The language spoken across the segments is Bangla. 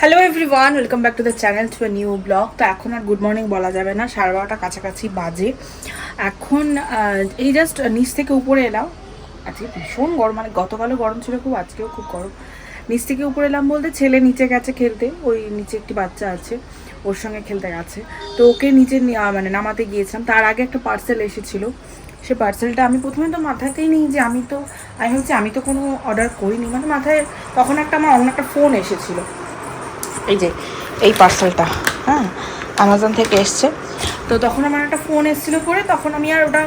Hello everyone, welcome back to the channel to a new blog. তো এখন আর গুড মর্নিং বলা যাবে না, 12:30 কাছাকাছি বাজে। এখন এই জাস্ট নিচ থেকে উপরে এলাম। আজকে ভীষণ গরম, মানে গতকালও গরম ছিল খুব, আজকেও খুব গরম। নিচ থেকে উপরে এলাম বলতে ছেলে নিচে গেছে খেলতে, ওই নিচে একটি বাচ্চা আছে, ওর সঙ্গে খেলতে গেছে। তো ওকে নিচে মানে নামাতে গিয়েছিলাম। তার আগে একটা পার্সেল এসেছিলো, সে পার্সেলটা আমি প্রথমে তো মাথাতেই নিই যে আমি ভাবছি আমি তো কোনো অর্ডার করিনি, মানে মাথায় তখন আমার অন্য একটা ফোন এসেছিলো। এই যে এই পার্সেলটা, হ্যাঁ, অ্যামাজন থেকে এসছে। তো তখন আমার একটা ফোন এসেছিলো করে, তখন আমি আর ওটা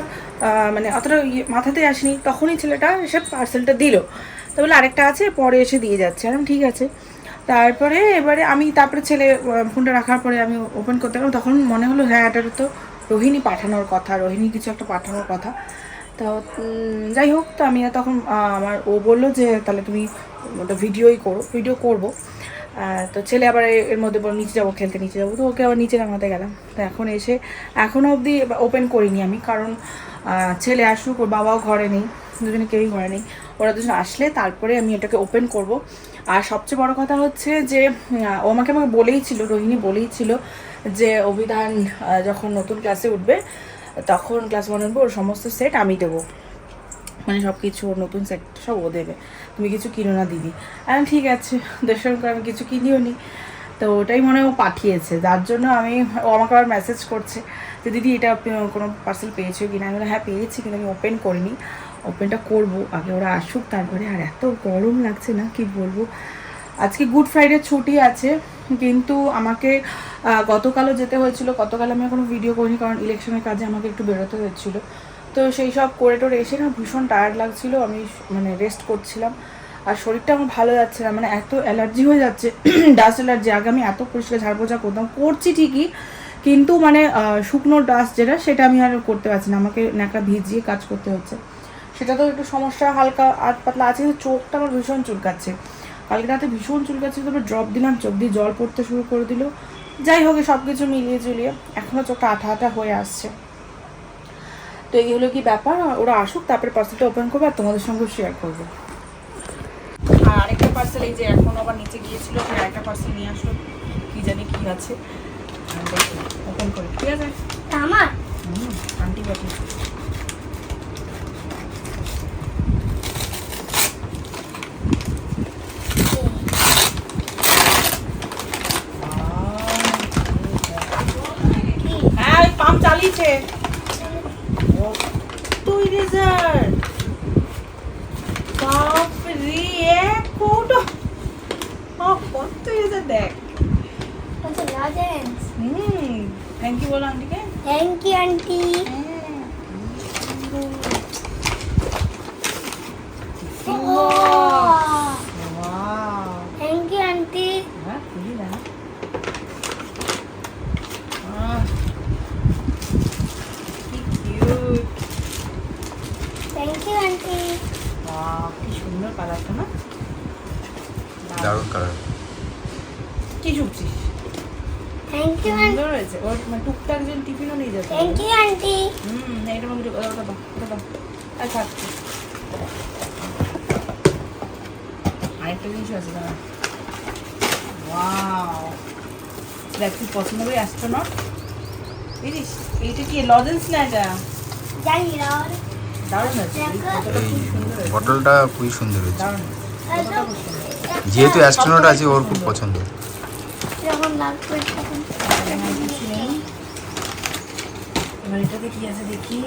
মানে অতটা মাথাতে আসেনি। তখনই ছেলেটা এসে পার্সেলটা দিল, তো বলে আরেকটা আছে, পরে এসে দিয়ে যাচ্ছে। আমি ঠিক আছে। তারপরে তারপরে ছেলে ফোনটা রাখার পরে আমি ওপেন করতে গেলাম, তখন মনে হলো হ্যাঁ এটার তো রোহিণী পাঠানোর কথা, রোহিণী কিছু একটা পাঠানোর কথা। তো যাই হোক, তো আমি তখন ও বললো যে তাহলে তুমি ওটা ভিডিও করবো। তো ছেলে আবার এর মধ্যে বল নিচে যাবো খেলতে, নিচে যাবো, তো ওকে আবার নিচে নামাতে গেলাম। তো এখনও অবধি ওপেন করিনি আমি, কারণ ছেলে আসুক, ওর বাবাও ঘরে নেই, দুজনে কেউই ঘরে নেই। ওরা দুজন আসলে তারপরে আমি এটাকে ওপেন করব। আর সবচেয়ে বড় কথা হচ্ছে যে ও আমাকে রোহিণী বলেই ছিল যে অভিধান যখন নতুন ক্লাসে উঠবে, তখন ক্লাস 1 উঠবে, ওর সমস্ত সেট আমি দেবো, মানে সব কিছু ওর নতুন সেট সব ও দেবে, তুমি কিছু কিনো না দিদি। আমি ঠিক আছে, দর্শন করে আমি কিছু কিনিও নি। তো ওটাই মনে ও পাঠিয়েছে, যার জন্য ও আমাকে আবার মেসেজ করছে যে দিদি এটা কোনো পার্সেল পেয়েছো কিনা। আমি বললাম হ্যাঁ পেয়েছি, কিন্তু আমি ওপেন করিনি, ওপেনটা করবো, আগে ওরা আসুক তারপরে। আর এত গরম লাগছে না কি বলবো। আজকে গুড ফ্রাইডে ছুটি আছে, কিন্তু আমাকে গতকালও যেতে হয়েছিল। গতকাল আমি এখনো ভিডিও করিনি, কারণ ইলেকশনের কাজে আমাকে একটু বেরোতে হয়েছিলো। তো সেই সব করে টোরে এসে না ভীষণ টায়ার্ড লাগছিল, আমি মানে রেস্ট করছিলাম। আর শরীরটা আমার ভালো যাচ্ছে না, মানে এত অ্যালার্জি হয়ে যাচ্ছে, ডাস্ট অ্যালার্জি। আগে আমি এত পরিষ্কার ঝাড় পোছা করছি ঠিকই, কিন্তু মানে শুকনো ডাস্ট যেটা, সেটা আমি আর করতে পারছি না, আমাকে ন্যাকা ভিজিয়ে কাজ করতে হচ্ছে। সেটা তো একটু সমস্যা, হালকা আধ পাতলা আছে, কিন্তু চোখটা আমার ভীষণ চুলকাচ্ছে। কালকে রাতে ভীষণ চুলকাচ্ছে, তবে ড্রপ দিলাম, চোখ দিয়ে জল পড়তে শুরু করে দিল। যাই হোক, সব কিছু মিলিয়ে জুলিয়ে এখনও চোখটা আঠা আঠা হয়ে আসছে। তো এই হলো কি ব্যাপার, ওরা আসুক তারপরে পার্সেলটা ওপেন করবো আর তোমাদের সঙ্গে শেয়ার করবো। আর আরেকটা পার্সেল এই যে এখন আবার নিচে গিয়েছিল, আরেকটা পার্সেল নিয়ে আসলো, কি জানি কি আছে, ওপেন করে। ঠিক আছে আমার আন্টি পাঠিয়েছে। হ্যাঁ পাম্প চালিয়েছে, তুই রেজাল্ট বাপরে এক কোটো কত রেজাল্ট দেখ। থ্যাংক ইউ বলো আন্টিকে। Thank you auntie. Thank you auntie. হ্যাঁ খুবই না, থ্যাংক ইউ আন্টি। কি সুন্দর কালারটা না, দারুণ কালার। কি শুকছিস? Thank you aunty. সুন্দর হয়েছে, ওর মানে টুকটাক যেন টিফিনও নিয়ে যেতে। Thank you auntie. এইটার মধ্যে ওটা দাও, ওটা দাও। আর থাক, আরেকটা জিনিস আছে দাঁড়া। ওয়াও, দেখ তুই পছন্দ করে অ্যাস্ট্রোনট, বুঝিস? এইটা কি লজেন্স না এটা? জানি না। দারুণ আছে, ফটোটা খুব সুন্দর হয়েছে। বটলটা খুবই সুন্দর হয়েছে, দারুণ ফটোটা খুব সুন্দর। যেহেতু অ্যাস্ট্রোনট আছে ওর খুব পছন্দ। যখন লাগবে তখন কিছু নেই। এবার এটাতে কি আছে দেখি।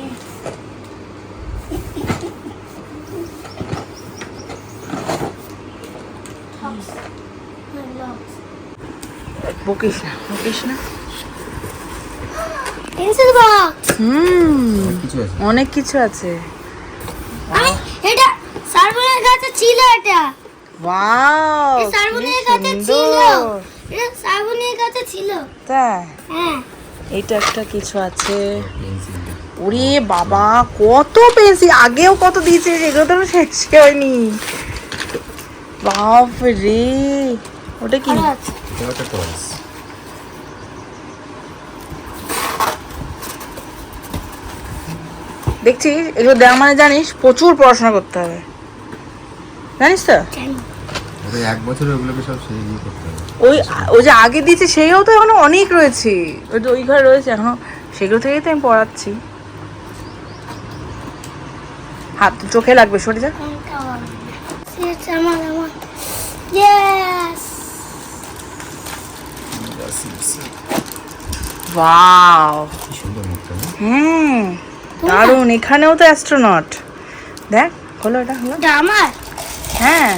বকিস না, বকিস না। Pencil box. কিছু আছে, অনেক কিছু আছে। এটা সার্বনের কাছে ছিল, এটা ওয়াও, এই সার্বনের কাছে ছিল, এটা সার্বনের কাছে ছিল। তাই হ্যাঁ, এইটা একটা কিছু আছে। পেন্সিল। ওরে বাবা কত পেন্সিল, আগেও কত দিয়েছে, এগুলো তো শেষ হয়নি। বাপ রে, ওটা কি? আরো আছে। এটা একটা টয়েস। দেখছিস, এগুলো দেওয়া মানে জানিস প্রচুর পড়াশোনা করতে হবে, জানিস তো। জানি। এক বছরে ওগুলোকে সব সেরে দিয়ে করতে হবে। ওই ওই যে আগে দিয়েছে সেইও তো এখনো অনেক রয়েছে, ওই তো ওই ঘরে রয়েছে এখনো, সেগুলো থেকেই তো আমি পড়াচ্ছি। হাত চোখে লাগবে, সরে যা। Yes. ওয়াও, কি সুন্দর মুখটা না? দারুণ। এখানেও তো অ্যাস্ট্রোনট, দেখ হলো, এটা হলো। এটা আমার। হ্যাঁ,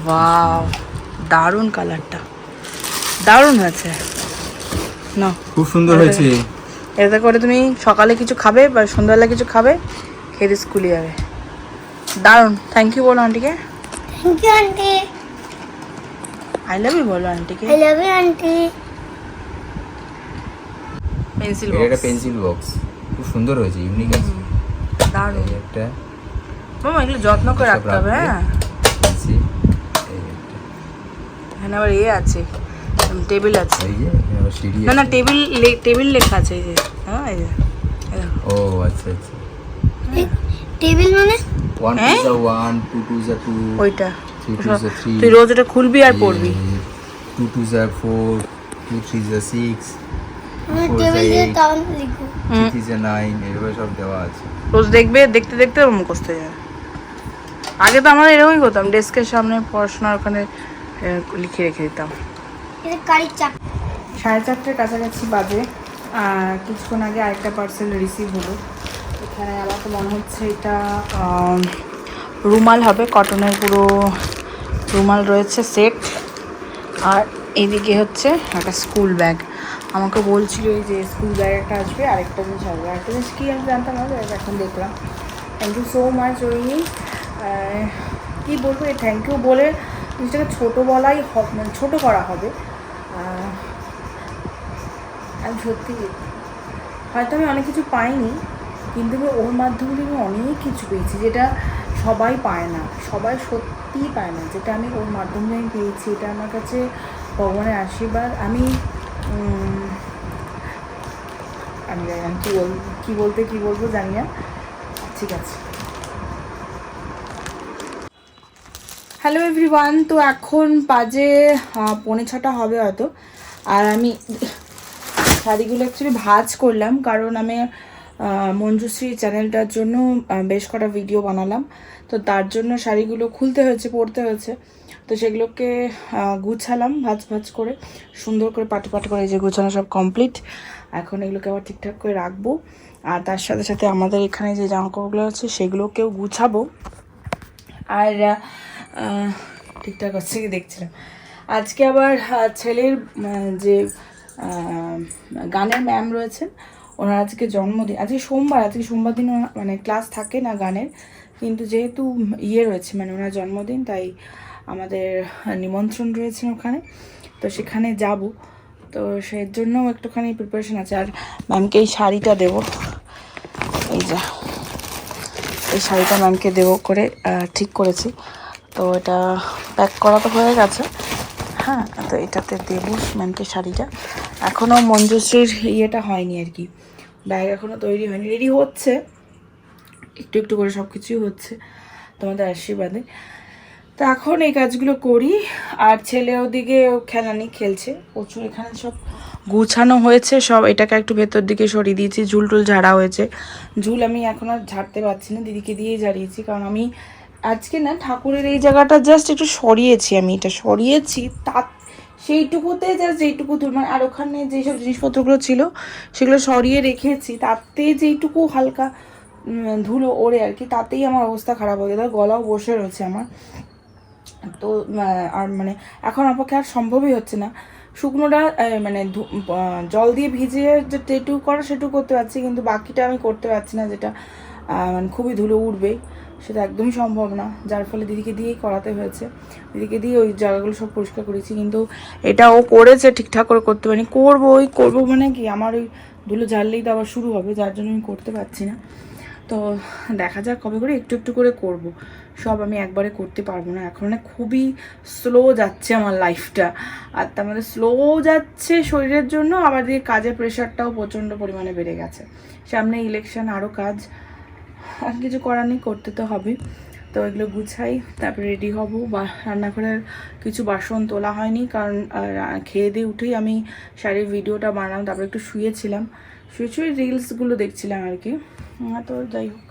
ওয়াও, দারুণ কালারটা, দারুণ হয়েছে। না, খুব সুন্দর হয়েছে। এতে করে তুমি সকালে কিছু খাবে বা সন্ধ্যাবেলা কিছু খাবে, খেয়ে স্কুলে যাবে। দারুণ, থ্যাংক ইউ বলো আন্টিকে। Thank you, auntie. I love you বলো আন্টিকে। I love you, auntie. Pencil এটা একটা বক্স, পেন্সিল বক্স, খুব সুন্দর হয়েছে, ইউনিক আছে। দারুণ। এই একটা মামা এগুলো যত্ন করে সব রাখতে হবে। রাখবে। হ্যাঁ, পেন্সিল, এই একটা, এখানে আবার ইয়ে আছে, টেবিল আছে। এই যে এখানে আবার সিঁড়ি না না, আছে। টেবিল লেখা আছে, এই যে, হ্যাঁ এই যে, এই দেখো। ও আচ্ছা আচ্ছা। টেবিল মানে? 1 হ্যাঁ? 2 1, 2 2 2, ওইটা 3 2 3, তুই রোজ এটা খুলবি আর পড়বি। 2 2 4, 2 3 6, আমি 4 টেবিল দিয়ে 8, তাও লিখবো। 3 9, এভাবে সব দেওয়া আছে। রোজ দেখবে, দেখতে দেখতে ওর মুখস্থ হয়ে যাবে। আগে তো আমরা এরকমই করতাম, ডেস্কের সামনে পড়াশোনার ওখানে লিখে রেখে দিতাম। এটা গাড়ির চাকা। 4:30 কাছাকাছি বাজে। কিছুক্ষণ আগে আরেকটা পার্সেল রিসিভ হলো। এখানে আমার তো মনে হচ্ছে এটা রুমাল হবে, কটনের পুরো রুমাল রয়েছে সেট। আর এইদিকে হচ্ছে একটা স্কুল ব্যাগ। আমাকে বলছিল এই যে স্কুল ব্যাগ একটা আসবে, আরেকটা জিনিস আসবে। আরেকটা জিনিস কি আমি জানতাম না, এখন দেখলাম। Thank you so much Rohini. কী বলবো, এই থ্যাংক ইউ বলে জিনিসটাকে ছোটো বলাই মানে ছোটো করা হবে। আমি সত্যি, হয়তো আমি অনেক কিছু পাইনি, কিন্তু আমি ওর মাধ্যমে আমি অনেক কিছু পেয়েছি, যেটা সবাই পায় না, সবাই সত্যিই পায় না, যেটা আমি ওর মাধ্যমে আমি পেয়েছি। এটা আমার কাছে ভগবানের আশীর্বাদ। আমি আমি জানি না কী বলবো জানি না। ঠিক আছে, হ্যালো এভরিওয়ান। তো এখন বাজে 5:45 হবে হয়তো। আর আমি শাড়িগুলো অ্যাকচুয়ালি ভাঁজ করলাম, কারণ আমি মঞ্জুশ্রী চ্যানেলটার জন্য বেশ কটা ভিডিও বানালাম, তো তার জন্য শাড়িগুলো খুলতে হয়েছে, পরতে হয়েছে। তো সেগুলোকে গুছালাম ভাঁজ করে, সুন্দর করে পাটে করে, যে গুছানো সব কমপ্লিট। এখন এগুলোকে আবার ঠিকঠাক করে রাখবো। আর তার সাথে সাথে আমাদের এখানে যে জামাকাপড়গুলো আছে সেগুলোকেও গুছাবো। আর ঠিকঠাক হচ্ছে কি দেখছিলাম। আজকে আবার ছেলের যে গানের ম্যাম রয়েছেন, ওনার আজকে জন্মদিন। আজকে সোমবার দিন মানে ক্লাস থাকে না গানের, কিন্তু যেহেতু ইয়ে রয়েছে মানে ওনার জন্মদিন, তাই আমাদের নিমন্ত্রণ রয়েছে ওখানে, তো সেখানে যাব। তো সেই জন্য একটুখানি প্রিপারেশন আছে। আর ম্যামকে এই শাড়িটা দেবো, এই যে এই শাড়িটা ম্যামকে দেবো করে ঠিক করেছি। তো এটা প্যাক করা তো হয়ে গেছে। হ্যাঁ, তো এটাতে দেবো ম্যামকে শাড়িটা। এখনও মঞ্জুশ্রীর ইয়েটা হয়নি আর কি, ব্যাগ এখনও তৈরি হয়নি, রেডি হচ্ছে একটু একটু করে, সব কিছুই হচ্ছে তোমাদের আশীর্বাদে। তো এখন এই কাজগুলো করি। আর ছেলে ওদিকে খেলছে প্রচুর। এখানে সব গুছানো হয়েছে সব, এটাকে একটু ভেতর দিকে সরিয়ে দিয়েছি, ঝুল ঝাড়া হয়েছে। ঝুল আমি এখন আর ঝাড়তে পারছি না, দিদিকে দিয়েই ঝাড়িয়েছি, কারণ আমি আজকে না ঠাকুরের এই জায়গাটা জাস্ট একটু সরিয়েছি, আমি এটা সরিয়েছি সেইটুকুতে জাস্ট যেইটুকু মানে, আর ওখানে যেসব জিনিসপত্রগুলো ছিল সেগুলো সরিয়ে রেখেছি, তাতে যেইটুকু হালকা ধুলো ওড়ে আর কি, তাতেই আমার অবস্থা খারাপ হয়ে গেছে, গলাও বসে রয়েছে আমার। তো আর মানে এখন অপেক্ষা আর সম্ভবই হচ্ছে না। শুকনোটা মানে জল দিয়ে ভিজিয়ে যেটুকু করা সেটুকু করতে পারছি, কিন্তু বাকিটা আমি করতে পারছি না, যেটা মানে খুবই ধুলো উঠবে, সেটা একদমই সম্ভব না। যার ফলে দিদিকে দিয়েই করাতে হয়েছে, দিদিকে দিয়ে ওই জায়গাগুলো সব পরিষ্কার করেছি। কিন্তু এটা ও করেছে, ঠিকঠাক করে করতে পারিনি। করবো মানে কি, আমার ওই ধুলো ঝাড়লেই তো আবার শুরু হবে, যার জন্য আমি করতে পারছি না। তো তো দেখা যাক কবে করে, একটু একটু করে করব। সব আমি একবারে করতে পারবো না, এখন না খুবই স্লো যাচ্ছে আমার লাইফটা। আর তার মধ্যে স্লো যাচ্ছে শরীরের জন্য, আবার দিয়ে কাজের প্রেশারটাও প্রচণ্ড পরিমাণে বেড়ে গেছে। সামনে ইলেকশন, আরও কাজ, আর কিছু করার নেই, করতে তো হবে। তো এগুলো গুছাই, তারপরে রেডি হব। বা রান্নাঘরের কিছু বাসন তোলা হয়নি, কারণ খেয়ে দিয়ে উঠেই আমি শাড়ির ভিডিওটা বানালাম, তারপরে একটু শুয়ে শুয়ে রিলসগুলো দেখছিলাম আর কি। তো যাই হোক,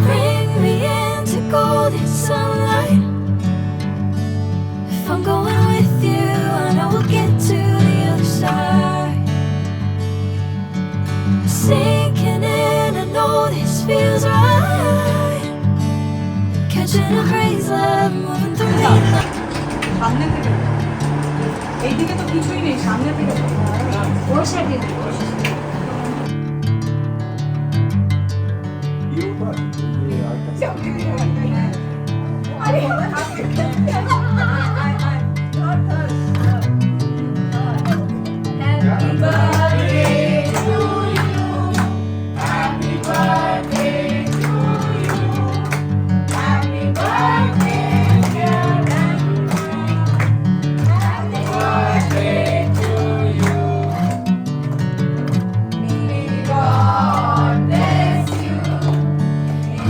Bring me into golden sunlight. If I'm going with you, I know we'll get to the other side. Sinking in, I know this feels right. Catching a breeze, love moving through me. সামনে থেকে, এইদিকে তো কিছুই নেই, সামনে থেকে ওর সাইডে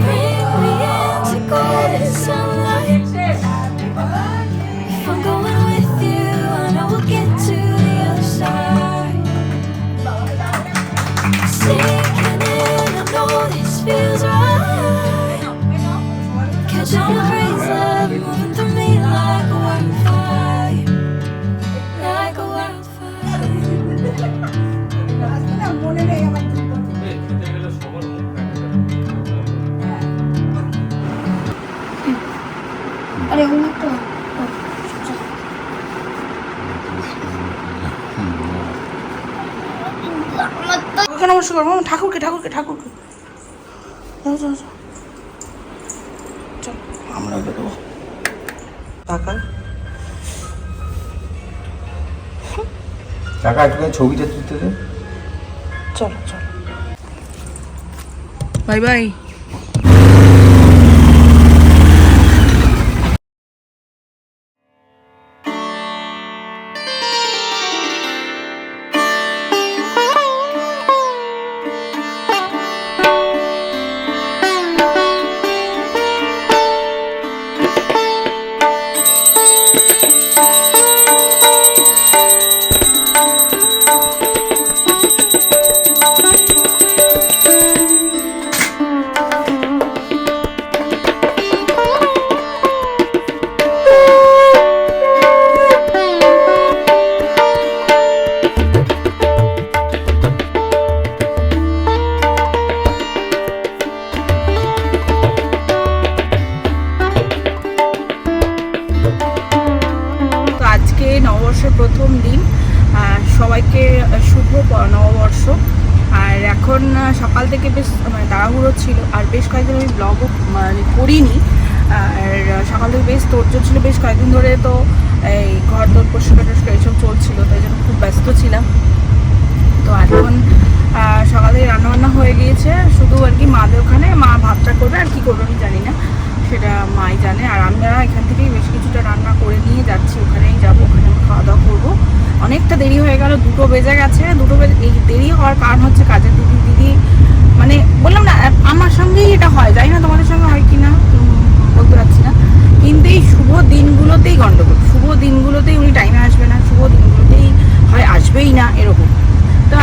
Bring me into golden sunlight. If I'm going with you, I know we'll get to the other side. Sinking in, I know this feels right. Catching a breeze, love moving through me like a wildfire, like a wildfire. আরে অনেক তো ঠাকুরকে নমস্কার করবো, ঠাকুরকে ঠাকুরকে ঠাকুরকে যাও যাও যাও, চল আমরা বেরোবো। টাকা টাকা একটু ছবিটা তুলতে দে। চলো চলো, বাই বাই। নববর্ষের প্রথম দিন, সবাইকে শুভ নববর্ষ। আর এখন সকাল থেকে বেশ তাড়াহুড়ো ছিল, আর বেশ কয়েকদিন আমি ব্লগও করিনি। আর সকাল থেকে বেশ তোড়জোড় ছিল বেশ কয়েকদিন ধরে, তো এই ঘর দোর পরিষ্কার টরিষ্কার এইসব চলছিল, তাই জন্য খুব ব্যস্ত ছিলাম। তো এখন সকাল থেকে রান্নাবান্না হয়ে গিয়েছে, শুধু আর কি মাদের ওখানে মা ভাতটা করবে, আর কি করবে আমি জানি না, সেটা মাই জানে। আর আমরা এখান থেকেই বেশ কিছুটা রান্না করে নিয়ে যাচ্ছি, ওখানেই যাবো, ওখানে আমরা খাওয়া দাওয়া করবো। অনেকটা দেরি হয়ে গেল, 2টো বেজে গেছে। এই দেরি হওয়ার কারণ হচ্ছে কাজের দিদি মানে বললাম না আমার সঙ্গেই এটা হয়, জানি না তোমাদের সঙ্গে হয় কি না বলতে পারছি না, কিন্তু এই শুভ দিনগুলোতেই গন্ডগোল। শুভ দিনগুলোতেই উনি টাইমে আসবে না, শুভ দিনগুলোতেই হয় আসবেই না, এরকম। তো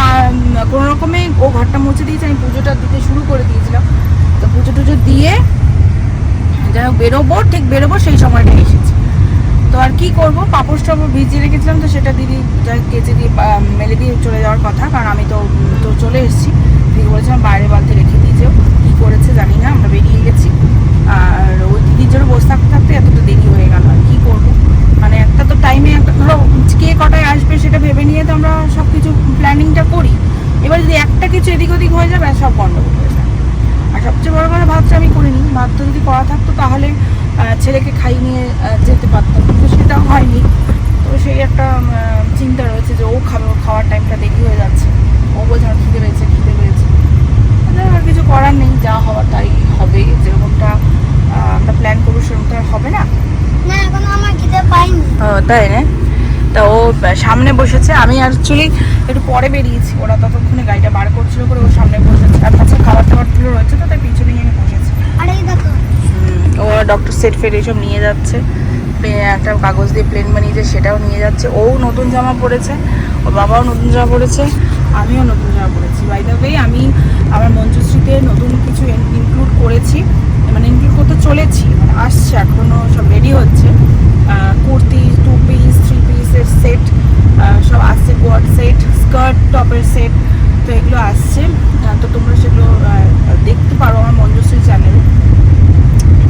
কোনো রকমে ও ঘরটা মুছে দিয়েছে, আমি পুজোটা দিতে শুরু করে দিয়েছিলাম। তো পুজো টুজো দিয়ে যাই হোক ঠিক বেরোবো সেই সময়টা এসেছি। তো আর কি করবো, পাপড় টাপড় ভিজিয়ে রেখেছিলাম, তো সেটা দিদি যাই কেচে দিয়ে মেলে দিয়ে চলে যাওয়ার কথা, কারণ আমি তো চলে এসেছি। দিদি বলেছিলাম বাইরে বালতি রেখে দিয়েছেও, কী করেছে জানি না, আমরা বেরিয়ে গেছি। আর ওই দিদির জন্য বসে থাকতে থাকতে এতটা দেরি হয়ে গেল। আর কী করবো, মানে একটা তো টাইমে একটা ধরো কে কটায় আসবে সেটা ভেবে নিয়ে তো আমরা সব কিছু প্ল্যানিংটা করি। এবার যদি একটা কিছু এদিক ওদিক হয়ে যাবে সব গন্ডগোল হয়ে যায়। আর সবচেয়ে বড় কথা, ভাতটা আমি করিনি, ভাতটা যদি করা থাকতো তাহলে ছেলেকে খাইয়ে নিয়ে যেতে পারতাম, কিন্তু সেটা হয়নি। তো সেই একটা চিন্তা রয়েছে যে ও খাবে, ও খাওয়ার টাইমটা দেরি হয়ে যাচ্ছে, ও বলছে আমার খিদে পেয়েছে। আর কিছু করার নেই, যা হওয়ার তাই হবে, যেরকমটা আমরা প্ল্যান করবো সেরকমটা হবে না। না এখন আমার খিদে পাইনি। তাই না? তা ও সামনে বসেছে, আমি অ্যাকচুয়ালি একটু পরে বেরিয়েছি, ওরা ততক্ষণে গাড়িটা বার করছিল করে ও সামনে বসেছে, আর তাছাড়া খাবার টাবারগুলো রয়েছে তো তাই পিছনে আমি বসেছি। আর এই দেখো ও ডক্টর সেট ফেট এইসব নিয়ে যাচ্ছে, একটা কাগজ দিয়ে প্লেন বানিয়েছে সেটাও নিয়ে যাচ্ছে। ও নতুন জামা পরেছে, ওর বাবাও নতুন জামা পরেছে, আমিও নতুন জামা পরেছি। বাই দ্য ওয়ে আমি আমার মঞ্জুশ্রীতে নতুন কিছু ইনক্লুড করেছি, মানে ইনক্লুড করতে চলেছি, মানে আসছে, এখনও সব রেডি হচ্ছে। কুর্তি, 2 পিস 3 পিসের সেট সব আসছে, কোয়াড সেট, স্কার্ট টপের সেট, তো এগুলো আসছে। তো তোমরা সেগুলো দেখতে পারো আমার মঞ্জুশ্রী চ্যানেলে।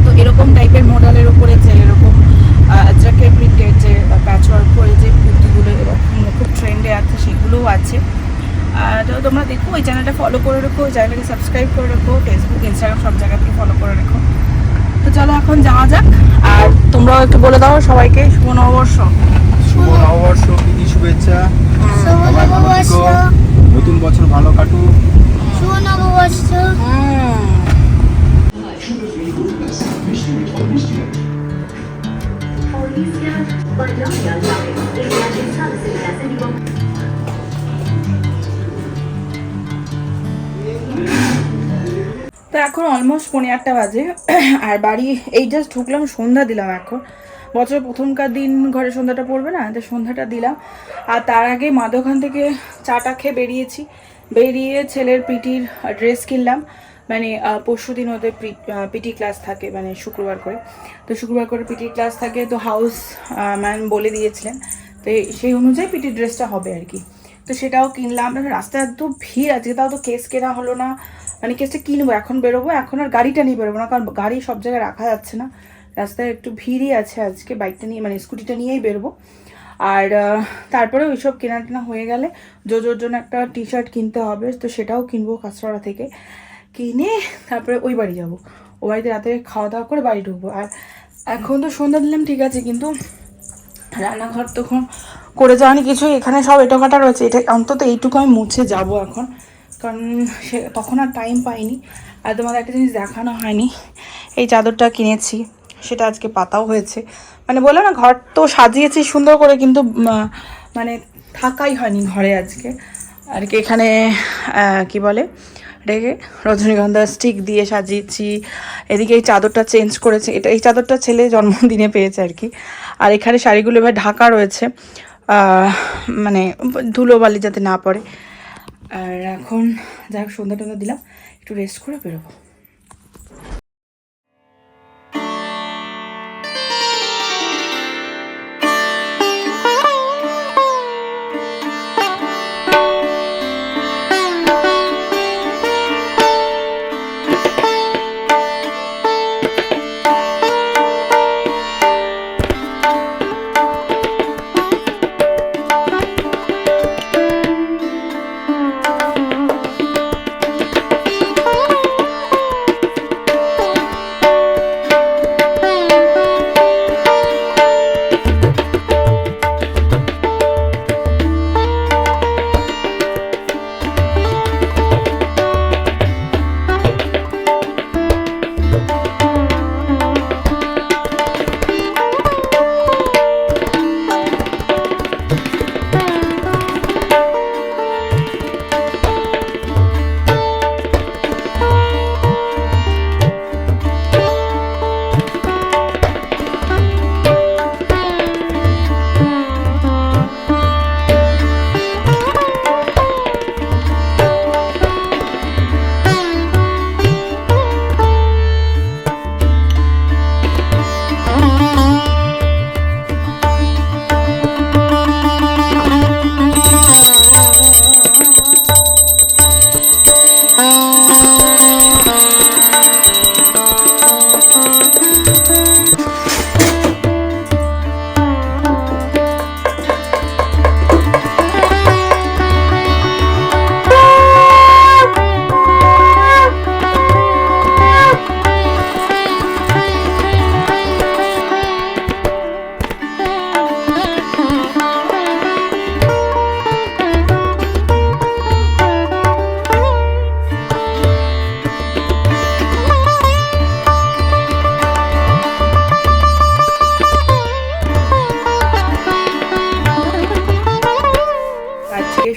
তো এরকম টাইপের মডেলের উপরে যে এরকম জ্যাকেট প্রিন্টের যে প্যাচওয়ার্ক করে যে কুর্তিগুলো এরকম খুব ট্রেন্ডে আছে সেগুলোও আছে। তো তোমরা দেখো, ওই চ্যানেলটা ফলো করে রেখো, ওই চ্যানেলটাকে সাবস্ক্রাইব করে রেখো, ফেসবুক ইনস্টাগ্রাম সব জায়গাতেই ফলো করে রেখো। তো চলো এখন যাওয়া যাক, আর তোমরাও একটু বলে দাও সবাইকে শুভ নববর্ষ। শুভ নববর্ষ, প্রীতি শুভেচ্ছা, শুভ সবাই ভালো নববর্ষ। থেকো, নতুন বছর ভালো কাটুক। শুভ নববর্ষ। তো এখন অলমোস্ট 8:30 বাজে, আর বাড়ি এই জাস্ট ঢুকলাম, সন্ধ্যা দিলাম। এখন বছরের প্রথমকার দিন ঘরে সন্ধ্যাটা পড়বে না, তো সন্ধ্যাটা দিলাম। আর তার আগে মা দোকান থেকে চাটা খেয়ে বেরিয়েছি, বেরিয়ে ছেলের পিটির ড্রেস কিনলাম। মানে পরশু দিন ওদের পিটি ক্লাস থাকে, মানে শুক্রবার করে, তো শুক্রবার করে পিটি ক্লাস থাকে, তো হাউস ম্যাম বলে দিয়েছিলেন, তো সেই অনুযায়ী পিটির ড্রেসটা হবে আর কি। তো সেটাও কিনলাম। রাস্তায় এত ভিড় আজকে, তাও তো কেস কেনা হলো না, মানে কেসটা কিনবো, এখন বেরোবো, এখন আর গাড়িটা নিয়ে বেরোবো না, কারণ গাড়ি সব জায়গায় রাখা যাচ্ছে না, রাস্তায় একটু ভিড়ই আছে আজকে, বাইকটা নিয়ে মানে স্কুটিটা নিয়েই বেরোবো। আর তারপরে ওইসব কেনা টেনা হয়ে গেলে জোজোর জন্য একটা টি শার্ট কিনতে হবে, তো সেটাও কিনবো কাঁচরাড়া থেকে, কিনে তারপরে ওই বাড়ি যাবো, ও বাড়িতে রাতে খাওয়া দাওয়া করে বাড়ি ঢুকবো। আর এখন তো সন্ধ্যা দিলাম ঠিক আছে, কিন্তু রান্নাঘর তখন করে যাওয়ানি কিছু, এখানে সব এটোকাটা রয়েছে, এটা অন্তত এইটুকু আমি মুছে যাবো এখন, কারণ সে তখন আর টাইম পাইনি। আর তোমাদের একটা জিনিস দেখানো হয়নি, এই চাদরটা কিনেছি, সেটা আজকে পাতাও হয়েছে, মানে বললাম না ঘর তো সাজিয়েছি সুন্দর করে, কিন্তু মানে থাকাই হয়নি ঘরে আজকে আর কি। এখানে কি বলে রেখে রজনীগন্ধা স্টিক দিয়ে সাজিয়েছি, এদিকে এই চাদরটা চেঞ্জ করেছে, এই চাদরটা ছেলে জন্মদিনে পেয়েছে আর কি। আর এখানে শাড়িগুলো এবার ঢাকা রয়েছে, মানে ধুলোবালি যাতে না পড়ে। আর এখন যাই হোক সন্ধ্যা টন্ধা দিলাম, একটু রেস্ট করে বেরোবো।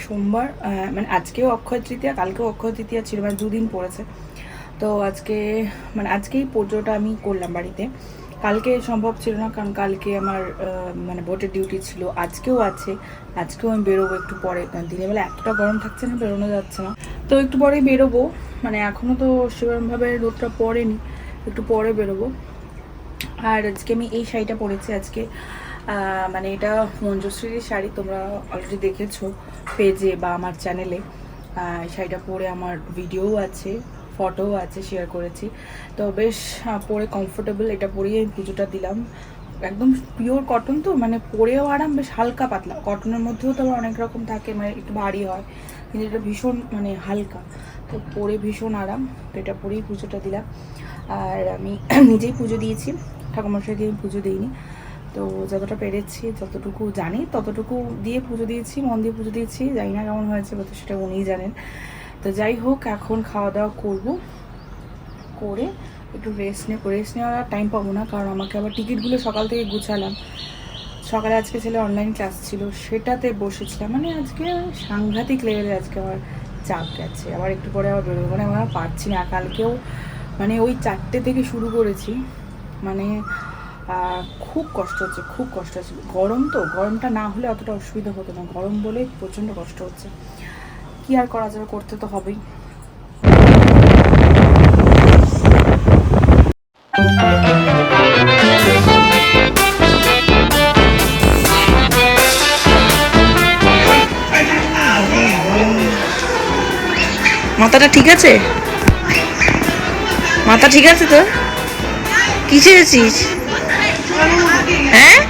সোমবার, মানে আজকেও অক্ষয় তৃতীয়া, কালকেও অক্ষয় তৃতীয়া ছিল, মানে 2 দিন পড়েছে। তো আজকে মানে আজকেই পুজোটা আমি করলাম বাড়িতে। কালকে সম্ভব ছিল না, কারণ কালকে আমার মানে ভোটের ডিউটি ছিল। আজকেও আছে, আজকেও আমি বেরোবো একটু পরে, কারণ দিনের বেলা এতটা গরম থাকছে না, বেরোনো যাচ্ছে না। তো একটু পরেই বেরোবো, মানে এখনও তো সেরকমভাবে রোদটা পড়েনি, একটু পরে বেরোবো। আর আজকে আমি এই শাড়িটা পরেছি আজকে, মানে এটা মঞ্জুশ্রীর শাড়ি, তোমরা অলরেডি দেখেছো পেজে বা আমার চ্যানেলে। শাড়িটা পরে আমার ভিডিও আছে, ফটোও আছে, শেয়ার করেছি। তো বেশ পরে কমফোর্টেবল, এটা পরেই আমি পুজোটা দিলাম। একদম পিওর কটন, তো মানে পরেও আরাম, বেশ হালকা পাতলা। কটনের মধ্যেও তো আবার অনেক রকম থাকে, মানে একটু ভারী হয়, কিন্তু এটা ভীষণ মানে হালকা, তো পরে ভীষণ আরাম। তো এটা পরেই পুজোটা দিলাম। আর আমি নিজেই পুজো দিয়েছি, ঠাকুরমশাই দিয়ে পুজো দিইনি। তো যতটা পেরেছি, যতটুকু জানি ততটুকু দিয়ে পুজো দিয়েছি, মন দিয়ে পুজো দিয়েছি। জানি না কেমন হয়েছে, তো সেটা উনিই জানেন। তো যাই হোক, এখন খাওয়া দাওয়া করবো, করে একটু রেস্ট নেওয়ার টাইম পাবো না, কারণ আমাকে আবার টিকিটগুলো সকাল থেকে গুছালাম। সকালে আজকে ছেলে অনলাইন ক্লাস ছিল, সেটাতে বসেছিলাম। মানে আজকে সাংঘাতিক লেভেলে আজকে আমার চাপ গেছে। আবার একটু পরে আবার বেরোবো, মানে আমরা পারছি না। কালকেও মানে ওই 4টে থেকে শুরু করেছি, মানে খুব কষ্ট হচ্ছে, খুব কষ্ট হচ্ছে। গরম, তো গরমটা না হলে অতটা অসুবিধা হতো না, গরম বলে প্রচণ্ড কষ্ট হচ্ছে। কি আর করা যাবে, করতে তো হবেই। মাথাটা ঠিক আছে? মাথা ঠিক আছে তো? কি চেয়েছিস? হ্যাঁ,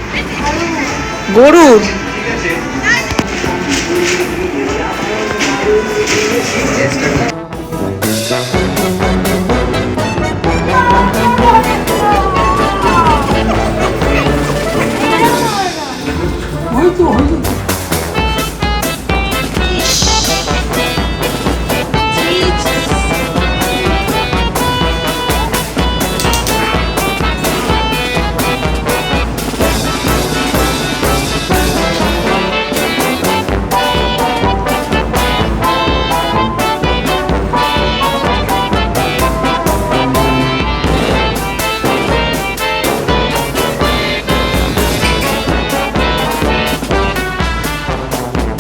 গরুর।